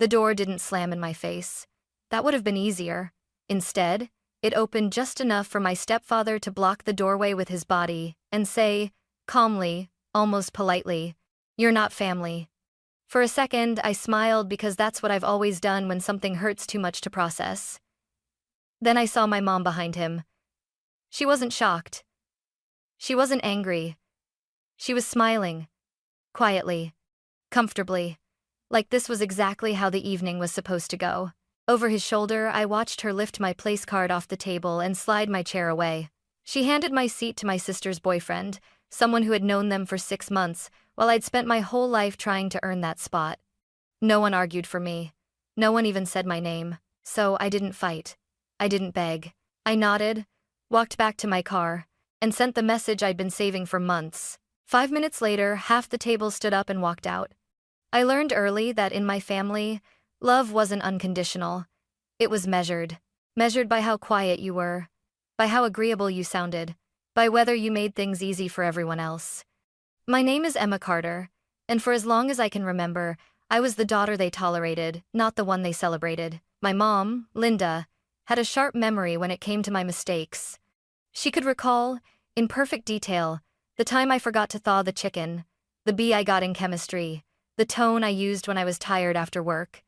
The door didn't slam in my face. That would have been easier. Instead, it opened just enough for my stepfather to block the doorway with his body and say, calmly, almost politely, "You're not family." For a second, I smiled because that's what I've always done when something hurts too much to process. Then I saw my mom behind him. She wasn't shocked. She wasn't angry. She was smiling. Quietly. Comfortably. Like this was exactly how the evening was supposed to go. Over his shoulder, I watched her lift my place card off the table and slide my chair away. She handed my seat to my sister's boyfriend, someone who had known them for 6 months, while I'd spent my whole life trying to earn that spot. No one argued for me. No one even said my name. So I didn't fight. I didn't beg. I nodded, walked back to my car, and sent the message I'd been saving for months. 5 minutes later, half the table stood up and walked out. I learned early that in my family, love wasn't unconditional. It was measured. Measured by how quiet you were, by how agreeable you sounded, by whether you made things easy for everyone else. My name is Emma Carter, and for as long as I can remember, I was the daughter they tolerated, not the one they celebrated. My mom, Linda, had a sharp memory when it came to my mistakes. She could recall, in perfect detail, the time I forgot to thaw the chicken, the B I got in chemistry, the tone I used when I was tired after work.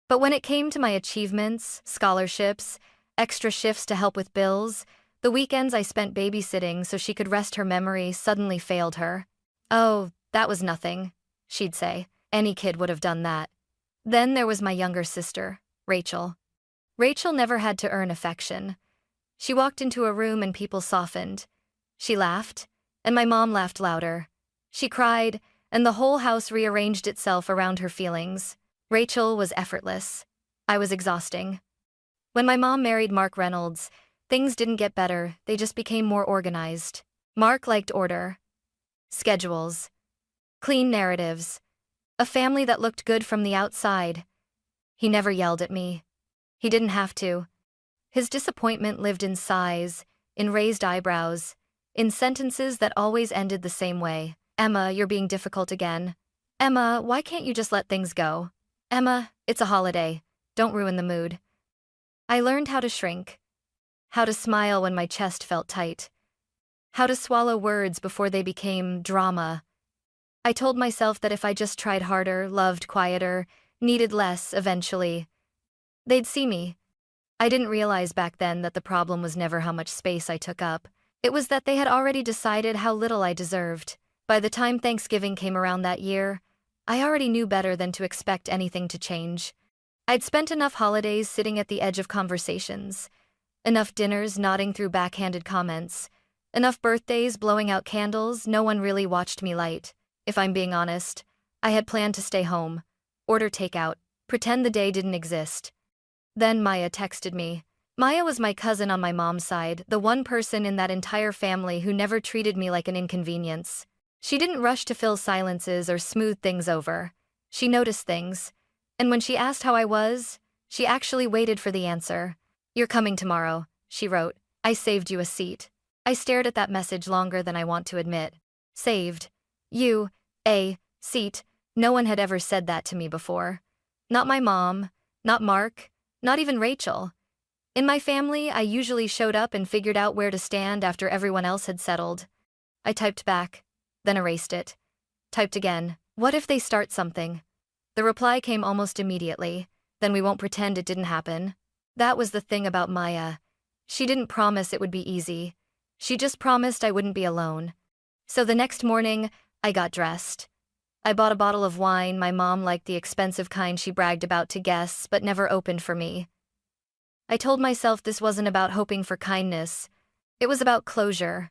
But when it came to my achievements, scholarships, extra shifts to help with bills, the weekends I spent babysitting so she could rest her memory suddenly failed her. "Oh, that was nothing," she'd say. "Any kid would have done that." Then there was my younger sister, Rachel. Rachel never had to earn affection. She walked into a room and people softened. She laughed, and my mom laughed louder. She cried, and the whole house rearranged itself around her feelings. Rachel was effortless. I was exhausting. When my mom married Mark Reynolds, things didn't get better, they just became more organized. Mark liked order. Schedules. Clean narratives. A family that looked good from the outside. He never yelled at me. He didn't have to. His disappointment lived in sighs, in raised eyebrows, in sentences that always ended the same way. "Emma, you're being difficult again. Emma, why can't you just let things go? Emma, it's a holiday. Don't ruin the mood." I learned how to shrink. How to smile when my chest felt tight. How to swallow words before they became drama. I told myself that if I just tried harder, loved quieter, needed less eventually, they'd see me. I didn't realize back then that the problem was never how much space I took up. It was that they had already decided how little I deserved. By the time Thanksgiving came around that year, I already knew better than to expect anything to change. I'd spent enough holidays sitting at the edge of conversations, enough dinners nodding through backhanded comments, enough birthdays blowing out candles. No one really watched me light. If I'm being honest, I had planned to stay home, order takeout, pretend the day didn't exist. Then Maya texted me. Maya was my cousin on my mom's side, the one person in that entire family who never treated me like an inconvenience. She didn't rush to fill silences or smooth things over. She noticed things, and when she asked how I was, she actually waited for the answer. "You're coming tomorrow," she wrote. "I saved you a seat." I stared at that message longer than I want to admit. Saved. You, a seat. No one had ever said that to me before. Not my mom, not Mark, not even Rachel. In my family, I usually showed up and figured out where to stand after everyone else had settled. I typed back, then erased it. Typed again. "What if they start something?" The reply came almost immediately. "Then we won't pretend it didn't happen." That was the thing about Maya. She didn't promise it would be easy. She just promised I wouldn't be alone. So the next morning, I got dressed. I bought a bottle of wine my mom liked, the expensive kind she bragged about to guests but never opened for me. I told myself this wasn't about hoping for kindness. It was about closure.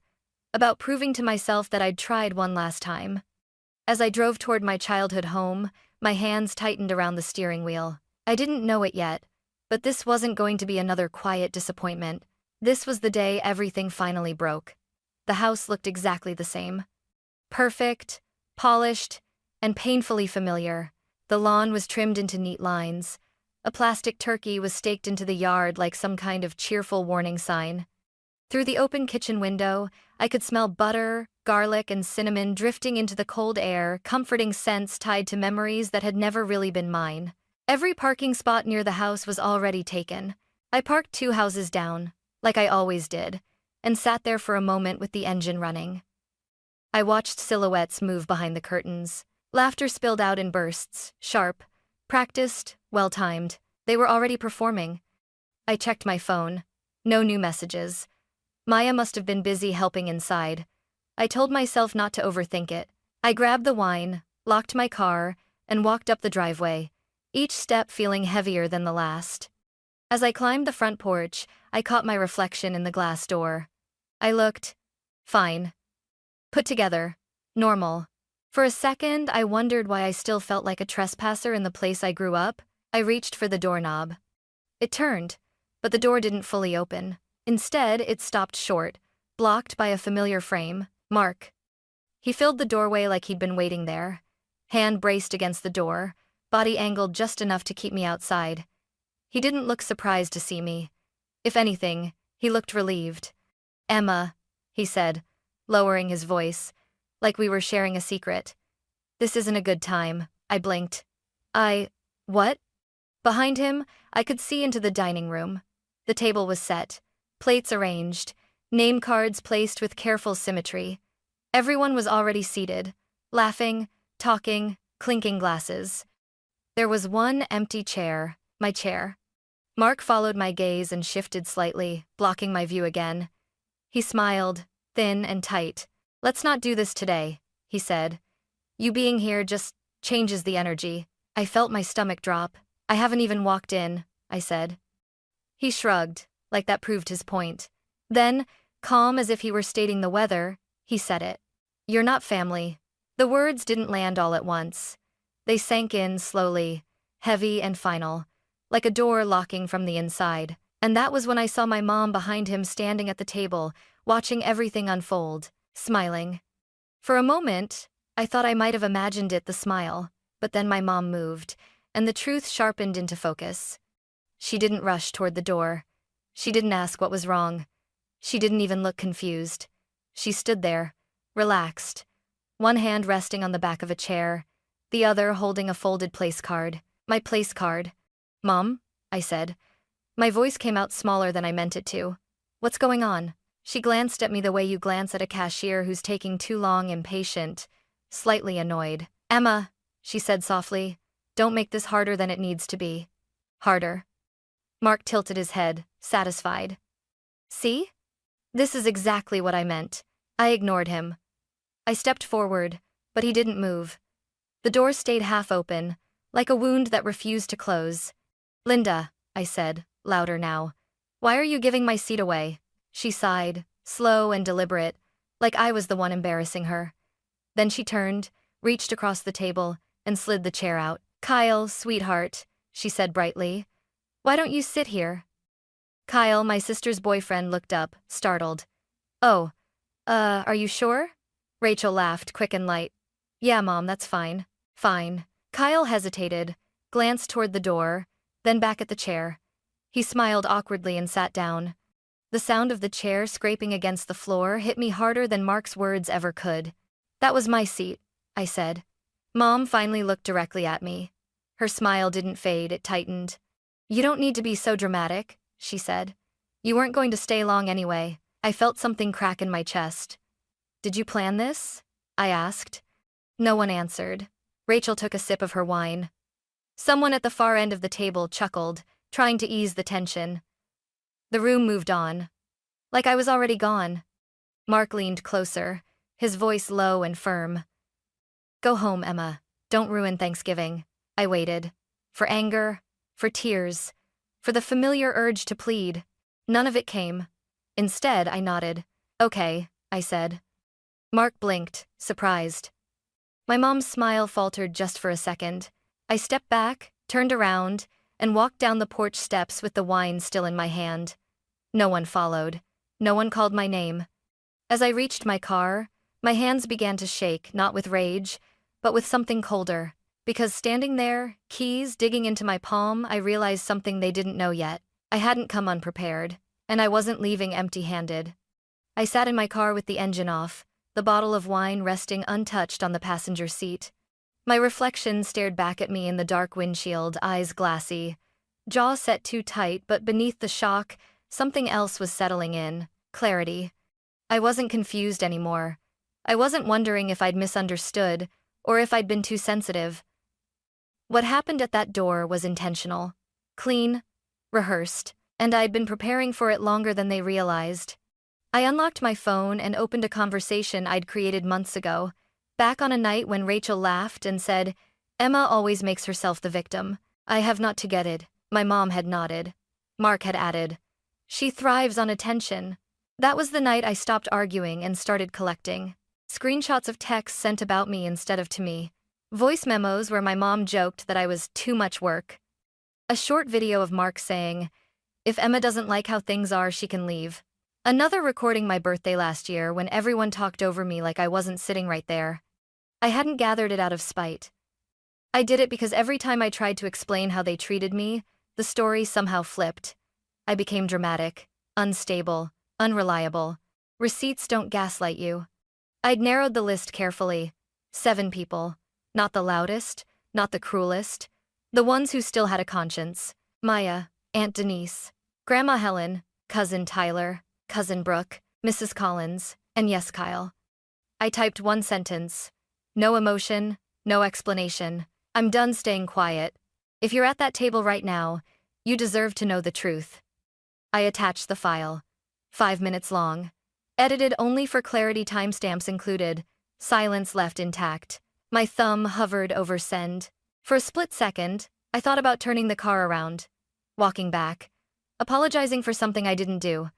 About proving to myself that I'd tried one last time. As I drove toward my childhood home, my hands tightened around the steering wheel. I didn't know it yet, but this wasn't going to be another quiet disappointment. This was the day everything finally broke. The house looked exactly the same. Perfect, polished, and painfully familiar. The lawn was trimmed into neat lines. A plastic turkey was staked into the yard like some kind of cheerful warning sign. Through the open kitchen window, I could smell butter, garlic, and cinnamon drifting into the cold air, comforting scents tied to memories that had never really been mine. Every parking spot near the house was already taken. I parked 2 houses down, like I always did, and sat there for a moment with the engine running. I watched silhouettes move behind the curtains. Laughter spilled out in bursts, sharp, practiced, well-timed. They were already performing. I checked my phone. No new messages. Maya must have been busy helping inside. I told myself not to overthink it. I grabbed the wine, locked my car, and walked up the driveway, each step feeling heavier than the last. As I climbed the front porch, I caught my reflection in the glass door. I looked fine. Put together. Normal. For a second, I wondered why I still felt like a trespasser in the place I grew up. I reached for the doorknob. It turned, but the door didn't fully open. Instead, it stopped short, blocked by a familiar frame. Mark. He filled the doorway like he'd been waiting there. Hand braced against the door, body angled just enough to keep me outside. He didn't look surprised to see me. If anything, he looked relieved. "Emma," he said, lowering his voice, like we were sharing a secret. "This isn't a good time." I blinked. What? Behind him, I could see into the dining room. The table was set, plates arranged, name cards placed with careful symmetry. Everyone was already seated, laughing, talking, clinking glasses. There was one empty chair, my chair. Mark followed my gaze and shifted slightly, blocking my view again. He smiled, thin and tight. "Let's not do this today," he said. "You being here just changes the energy." I felt my stomach drop. "I haven't even walked in," I said. He shrugged, like that proved his point. Then, calm as if he were stating the weather, he said it. "You're not family." The words didn't land all at once. They sank in slowly, heavy and final, like a door locking from the inside. And that was when I saw my mom behind him standing at the table, watching everything unfold, smiling. For a moment, I thought I might have imagined it, the smile, but then my mom moved, and the truth sharpened into focus. She didn't rush toward the door. She didn't ask what was wrong. She didn't even look confused. She stood there, relaxed, one hand resting on the back of a chair, the other holding a folded place card. "My place card." "Mom?" I said. My voice came out smaller than I meant it to. "What's going on?" She glanced at me the way you glance at a cashier who's taking too long, impatient, slightly annoyed. "Emma," she said softly, "don't make this harder than it needs to be." "Harder?" Mark tilted his head, satisfied. "See? This is exactly what I meant." I ignored him. I stepped forward, but he didn't move. The door stayed half open, like a wound that refused to close. "Linda," I said, louder now, "why are you giving my seat away?" She sighed, slow and deliberate, like I was the one embarrassing her. Then she turned, reached across the table, and slid the chair out. "Kyle, sweetheart," she said brightly, "why don't you sit here?" Kyle, my sister's boyfriend, looked up, startled. "Oh, are you sure?" Rachel laughed, quick and light. "Yeah, Mom, that's fine." "Fine." Kyle hesitated, glanced toward the door, then back at the chair. He smiled awkwardly and sat down. The sound of the chair scraping against the floor hit me harder than Mark's words ever could. "That was my seat," I said. Mom finally looked directly at me. Her smile didn't fade, it tightened. "You don't need to be so dramatic," she said. "You weren't going to stay long anyway." I felt something crack in my chest. "Did you plan this?" I asked. No one answered. Rachel took a sip of her wine. Someone at the far end of the table chuckled, trying to ease the tension. The room moved on. Like I was already gone. Mark leaned closer, his voice low and firm. "Go home, Emma. Don't ruin Thanksgiving." I waited. For anger, for tears, for the familiar urge to plead. None of it came. Instead, I nodded. "Okay," I said. Mark blinked, surprised. My mom's smile faltered just for a second. I stepped back, turned around, and walked down the porch steps with the wine still in my hand. No one followed. No one called my name. As I reached my car, my hands began to shake, not with rage, but with something colder. Because standing there, keys digging into my palm, I realized something they didn't know yet. I hadn't come unprepared, and I wasn't leaving empty-handed. I sat in my car with the engine off, the bottle of wine resting untouched on the passenger seat. My reflection stared back at me in the dark windshield, eyes glassy. Jaw set too tight, but beneath the shock, something else was settling in. Clarity. I wasn't confused anymore. I wasn't wondering if I'd misunderstood, or if I'd been too sensitive. What happened at that door was intentional. Clean. Rehearsed. And I'd been preparing for it longer than they realized. I unlocked my phone and opened a conversation I'd created months ago, back on a night when Rachel laughed and said, "Emma always makes herself the victim. I have not to get it." My mom had nodded. Mark had added, "She thrives on attention." That was the night I stopped arguing and started collecting. Screenshots of texts sent about me instead of to me. Voice memos where my mom joked that I was too much work. A short video of Mark saying, "If Emma doesn't like how things are, she can leave." Another recording my birthday last year when everyone talked over me like I wasn't sitting right there. I hadn't gathered it out of spite. I did it because every time I tried to explain how they treated me, the story somehow flipped. I became dramatic, unstable, unreliable. Receipts don't gaslight you. I'd narrowed the list carefully. 7 people. Not the loudest, not the cruelest. The ones who still had a conscience. Maya, Aunt Denise, Grandma Helen, Cousin Tyler, Cousin Brooke, Mrs. Collins, and yes, Kyle. I typed one sentence. No emotion, no explanation. I'm done staying quiet. If you're at that table right now, you deserve to know the truth. I attached the file. 5 minutes long. Edited only for clarity, timestamps included. Silence left intact. My thumb hovered over send. For a split second, I thought about turning the car around. Walking back. Apologizing for something I didn't do.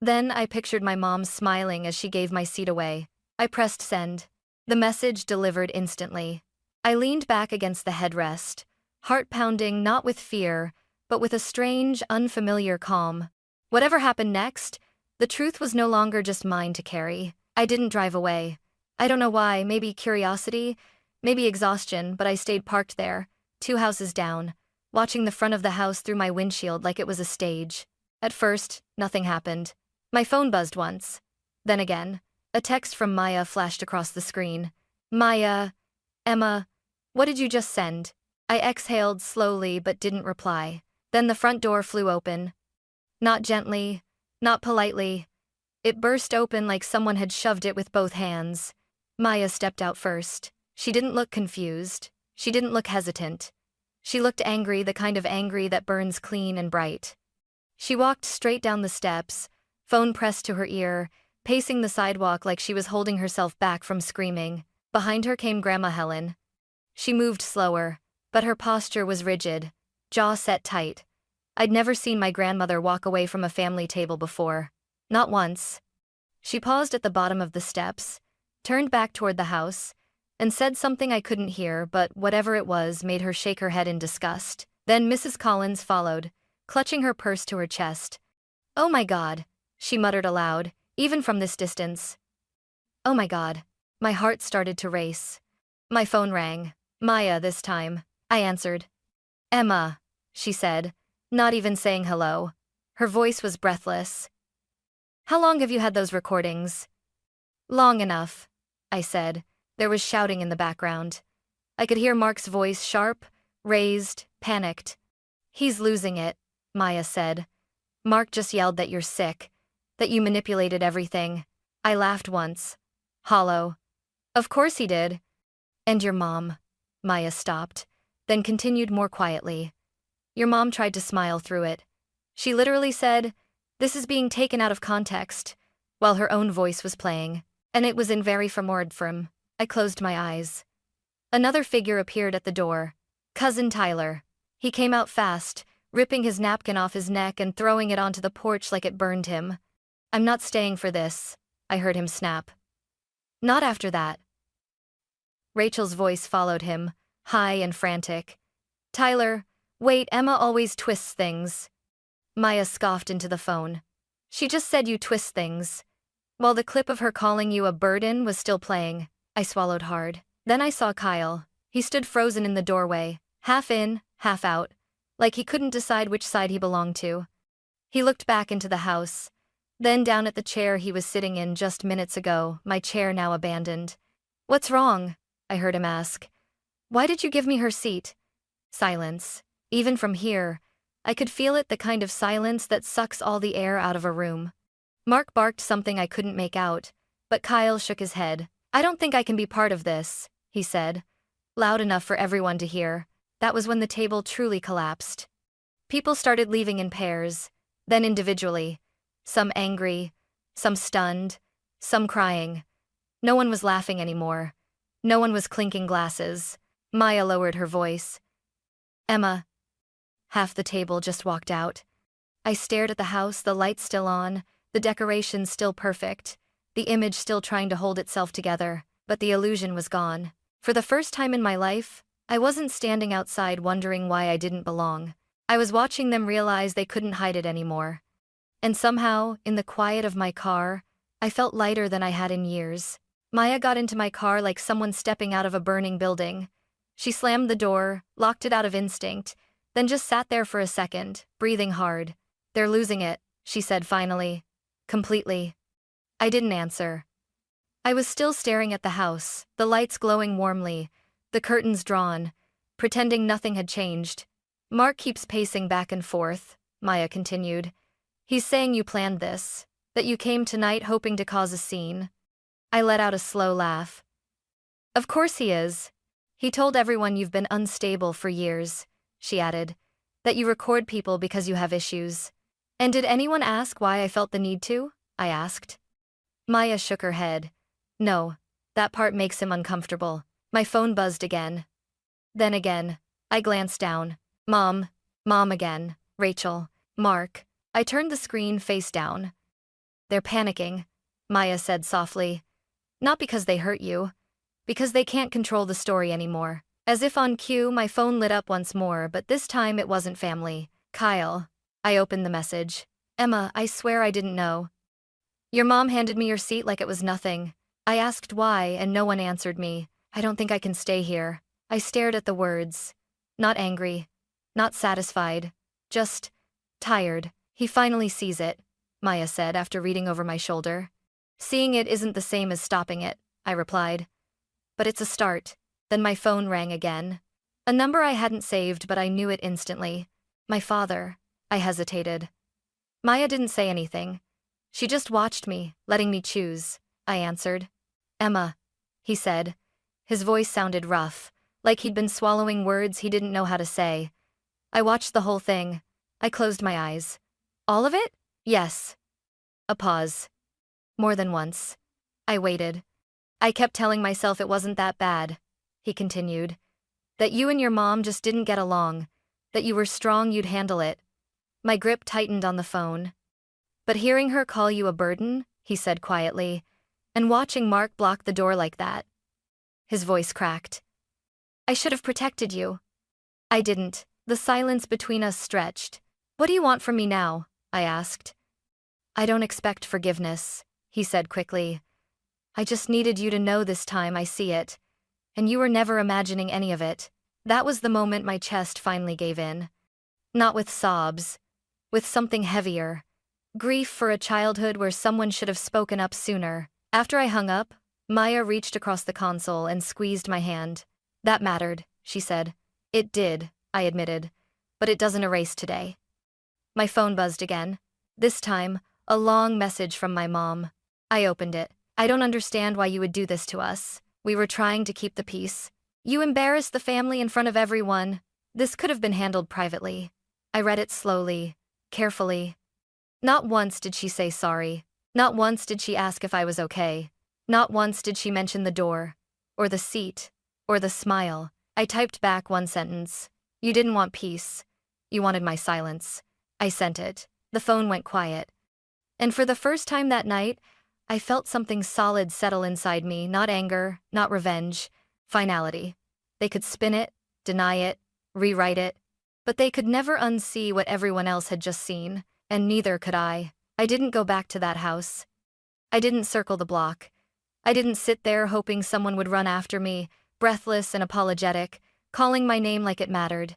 Then I pictured my mom smiling as she gave my seat away. I pressed send. The message delivered instantly. I leaned back against the headrest, heart pounding not with fear, but with a strange, unfamiliar calm. Whatever happened next, the truth was no longer just mine to carry. I didn't drive away. I don't know why, maybe curiosity, maybe exhaustion, but I stayed parked there, 2 houses down, watching the front of the house through my windshield like it was a stage. At first, nothing happened. My phone buzzed once. Then again, a text from Maya flashed across the screen. "Maya, Emma, what did you just send?" I exhaled slowly but didn't reply. Then the front door flew open. Not gently, not politely. It burst open like someone had shoved it with both hands. Maya stepped out first. She didn't look confused. She didn't look hesitant. She looked angry, the kind of angry that burns clean and bright. She walked straight down the steps, phone pressed to her ear, pacing the sidewalk like she was holding herself back from screaming. Behind her came Grandma Helen. She moved slower, but her posture was rigid, jaw set tight. I'd never seen my grandmother walk away from a family table before. Not once. She paused at the bottom of the steps, turned back toward the house, and said something I couldn't hear, but whatever it was made her shake her head in disgust. Then Mrs. Collins followed, clutching her purse to her chest. "Oh my God," she muttered aloud, even from this distance. "Oh my God." My heart started to race. My phone rang. Maya this time. I answered. "Emma," she said, not even saying hello. Her voice was breathless. "How long have you had those recordings?" "Long enough," I said. There was shouting in the background. I could hear Mark's voice, sharp, raised, panicked. "He's losing it," Maya said. "Mark just yelled that you're sick, that you manipulated everything." I laughed once. Hollow. "Of course he did." "And your mom." Maya stopped, then continued more quietly. "Your mom tried to smile through it. She literally said, 'This is being taken out of context,' while her own voice was playing. And it was in very from. I closed my eyes. Another figure appeared at the door. Cousin Tyler. He came out fast, ripping his napkin off his neck and throwing it onto the porch like it burned him. "I'm not staying for this," I heard him snap. "Not after that." Rachel's voice followed him, high and frantic. "Tyler, wait, Emma always twists things." Maya scoffed into the phone. "She just said you twist things." While the clip of her calling you a burden was still playing, I swallowed hard. Then I saw Kyle. He stood frozen in the doorway, half in, half out, like he couldn't decide which side he belonged to. He looked back into the house, then down at the chair he was sitting in just minutes ago, my chair now abandoned. "What's wrong?" I heard him ask. Why did you give me her seat? Silence. Even from here, I could feel it, the kind of silence that sucks all the air out of a room. Mark barked something I couldn't make out, but Kyle shook his head. I don't think I can be part of this, he said, loud enough for everyone to hear. That was when the table truly collapsed. People started leaving in pairs, then individually. Some angry, some stunned, some crying. No one was laughing anymore. No one was clinking glasses. Maya lowered her voice. Emma. Half the table just walked out. I stared at the house, the lights still on, the decorations still perfect, the image still trying to hold itself together, but the illusion was gone. For the first time in my life, I wasn't standing outside wondering why I didn't belong. I was watching them realize they couldn't hide it anymore. And somehow, in the quiet of my car, I felt lighter than I had in years. Maya got into my car like someone stepping out of a burning building. She slammed the door, locked it out of instinct, then just sat there for a second, breathing hard. They're losing it, she said finally. Completely. I didn't answer. I was still staring at the house, the lights glowing warmly, the curtains drawn, pretending nothing had changed. Mark keeps pacing back and forth, Maya continued. He's saying you planned this, that you came tonight hoping to cause a scene. I let out a slow laugh. Of course he is. He told everyone you've been unstable for years, she added, that you record people because you have issues. And did anyone ask why I felt the need to? I asked. Maya shook her head. No, that part makes him uncomfortable. My phone buzzed again. Then again, I glanced down. Mom again, Rachel, Mark. I turned the screen face down. They're panicking, Maya said softly. Not because they hurt you, because they can't control the story anymore. As if on cue, my phone lit up once more, but this time it wasn't family. Kyle. I opened the message. Emma, I swear I didn't know. Your mom handed me your seat like it was nothing. I asked why, and no one answered me. I don't think I can stay here. I stared at the words. Not angry. Not satisfied. Just tired. He finally sees it, Maya said after reading over my shoulder. Seeing it isn't the same as stopping it, I replied. But it's a start. Then my phone rang again. A number I hadn't saved, but I knew it instantly. My father. I hesitated. Maya didn't say anything. She just watched me, letting me choose. I answered. Emma, he said. His voice sounded rough, like he'd been swallowing words he didn't know how to say. I watched the whole thing. I closed my eyes. All of it? Yes. A pause. More than once. I waited. I kept telling myself it wasn't that bad, he continued. That you and your mom just didn't get along. That you were strong, you'd handle it. My grip tightened on the phone. But hearing her call you a burden, he said quietly, and watching Mark block the door like that. His voice cracked. I should have protected you. I didn't. The silence between us stretched. What do you want from me now? I asked. I don't expect forgiveness, he said quickly. I just needed you to know this time I see it. And you were never imagining any of it. That was the moment my chest finally gave in. Not with sobs. With something heavier. Grief for a childhood where someone should have spoken up sooner. After I hung up, Maya reached across the console and squeezed my hand. That mattered, she said. It did, I admitted. But it doesn't erase today. My phone buzzed again. This time, a long message from my mom. I opened it. I don't understand why you would do this to us. We were trying to keep the peace. You embarrassed the family in front of everyone. This could have been handled privately. I read it slowly, carefully. Not once did she say sorry. Not once did she ask if I was okay. Not once did she mention the door, or the seat, or the smile. I typed back one sentence. You didn't want peace. You wanted my silence. I sent it. The phone went quiet. And for the first time that night, I felt something solid settle inside me, not anger, not revenge, finality. They could spin it, deny it, rewrite it, but they could never unsee what everyone else had just seen, and neither could I. I didn't go back to that house. I didn't circle the block. I didn't sit there hoping someone would run after me, breathless and apologetic, calling my name like it mattered.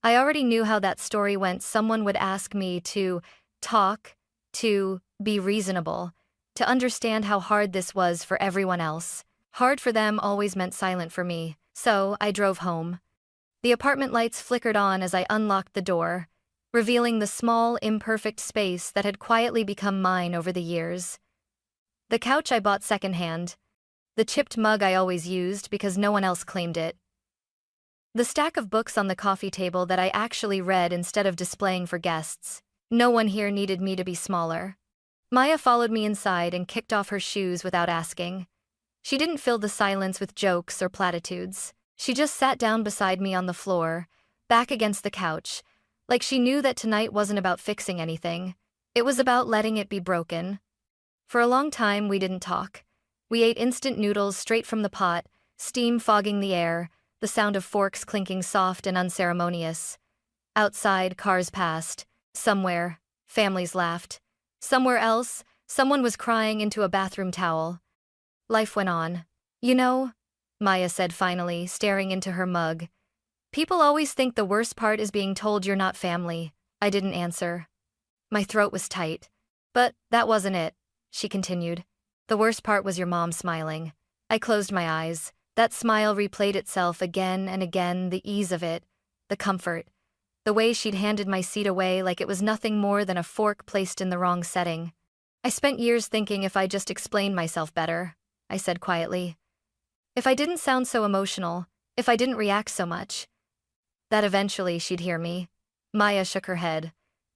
I already knew how that story went. Someone would ask me to talk, to be reasonable, to understand how hard this was for everyone else. Hard for them always meant silent for me. so I drove home. The apartment lights flickered on as I unlocked the door, revealing the small, imperfect space that had quietly become mine over the years. The couch I bought secondhand. The chipped mug I always used because no one else claimed it. The stack of books on the coffee table that I actually read instead of displaying for guests. No one here needed me to be smaller. Maya followed me inside and kicked off her shoes without asking. She didn't fill the silence with jokes or platitudes. She just sat down beside me on the floor, back against the couch, like she knew that tonight wasn't about fixing anything. It was about letting it be broken. For a long time, we didn't talk. We ate instant noodles straight from the pot, steam fogging the air, the sound of forks clinking soft and unceremonious. Outside, cars passed. Somewhere, families laughed. Somewhere else, someone was crying into a bathroom towel. Life went on. You know, Maya said finally, staring into her mug. People always think the worst part is being told you're not family. I didn't answer. My throat was tight. But that wasn't it, she continued. The worst part was your mom smiling. I closed my eyes. That smile replayed itself again and again, the ease of it, the comfort. The way she'd handed my seat away like it was nothing more than a fork placed in the wrong setting. I spent years thinking if I just explained myself better, I said quietly. If I didn't sound so emotional, if I didn't react so much, that eventually she'd hear me. Maya shook her head.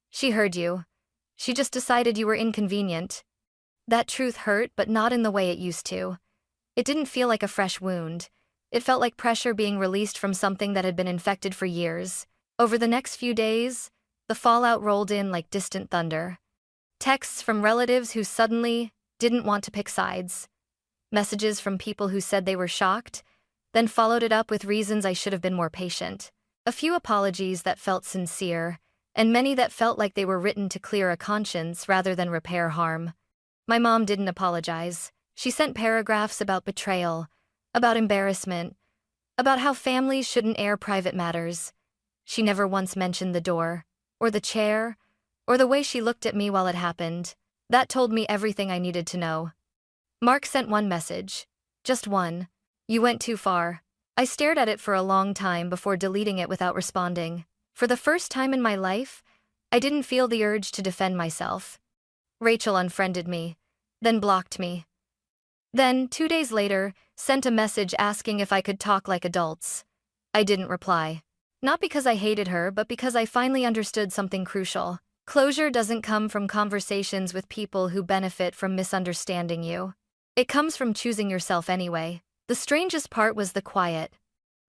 She heard you. She just decided you were inconvenient. That truth hurt, but not in the way it used to. It didn't feel like a fresh wound. It felt like pressure being released from something that had been infected for years. Over the next few days, the fallout rolled in like distant thunder. Texts from relatives who suddenly didn't want to pick sides. Messages from people who said they were shocked, then followed it up with reasons I should have been more patient. A few apologies that felt sincere, and many that felt like they were written to clear a conscience rather than repair harm. My mom didn't apologize. She sent paragraphs about betrayal, about embarrassment, about how families shouldn't air private matters. She never once mentioned the door, or the chair, or the way she looked at me while it happened. That told me everything I needed to know. Mark sent one message. Just one. You went too far. I stared at it for a long time before deleting it without responding. For the first time in my life, I didn't feel the urge to defend myself. Rachel unfriended me, then blocked me. Then, 2 days later, sent a message asking if I could talk like adults. I didn't reply. Not because I hated her, but because I finally understood something crucial. Closure doesn't come from conversations with people who benefit from misunderstanding you. It comes from choosing yourself anyway. The strangest part was the quiet.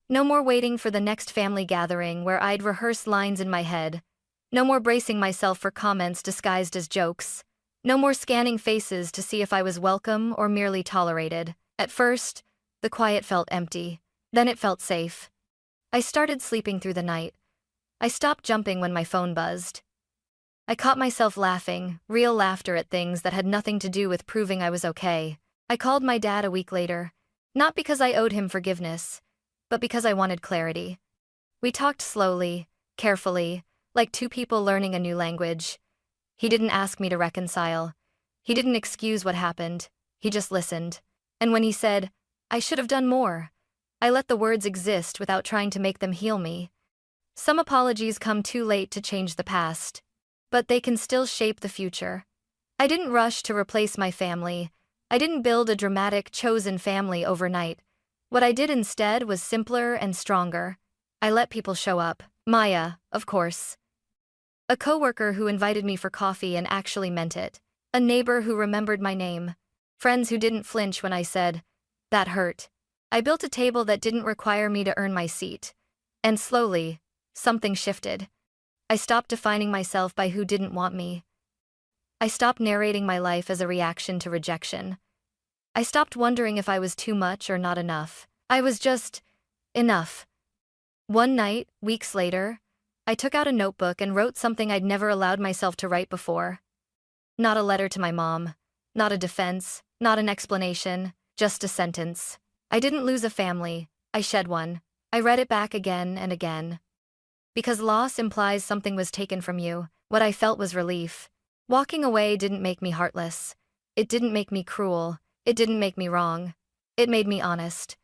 No more waiting for the next family gathering where I'd rehearse lines in my head. No more bracing myself for comments disguised as jokes. No more scanning faces to see if I was welcome or merely tolerated. At first, the quiet felt empty. Then it felt safe. I started sleeping through the night. I stopped jumping when my phone buzzed. I caught myself laughing, real laughter at things that had nothing to do with proving I was okay. I called my dad a week later, not because I owed him forgiveness, but because I wanted clarity. We talked slowly, carefully, like two people learning a new language. He didn't ask me to reconcile. He didn't excuse what happened. He just listened. And when he said, I should have done more, I let the words exist without trying to make them heal me. Some apologies come too late to change the past, but they can still shape the future. I didn't rush to replace my family. I didn't build a dramatic, chosen family overnight. What I did instead was simpler and stronger. I let people show up. Maya, of course. A coworker who invited me for coffee and actually meant it. A neighbor who remembered my name. Friends who didn't flinch when I said, that hurt. I built a table that didn't require me to earn my seat. And slowly, something shifted. I stopped defining myself by who didn't want me. I stopped narrating my life as a reaction to rejection. I stopped wondering if I was too much or not enough. I was just enough. One night, weeks later, I took out a notebook and wrote something I'd never allowed myself to write before. Not a letter to my mom, not a defense, not an explanation, just a sentence. I didn't lose a family, I shed one. I read it back again and again. Because loss implies something was taken from you, what I felt was relief. Walking away didn't make me heartless. It didn't make me cruel. It didn't make me wrong. It made me honest.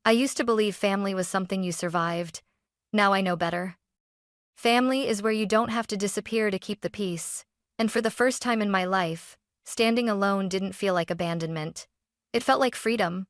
I used to believe family was something you survived. Now I know better. Family is where you don't have to disappear to keep the peace. And for the first time in my life, standing alone didn't feel like abandonment. It felt like freedom.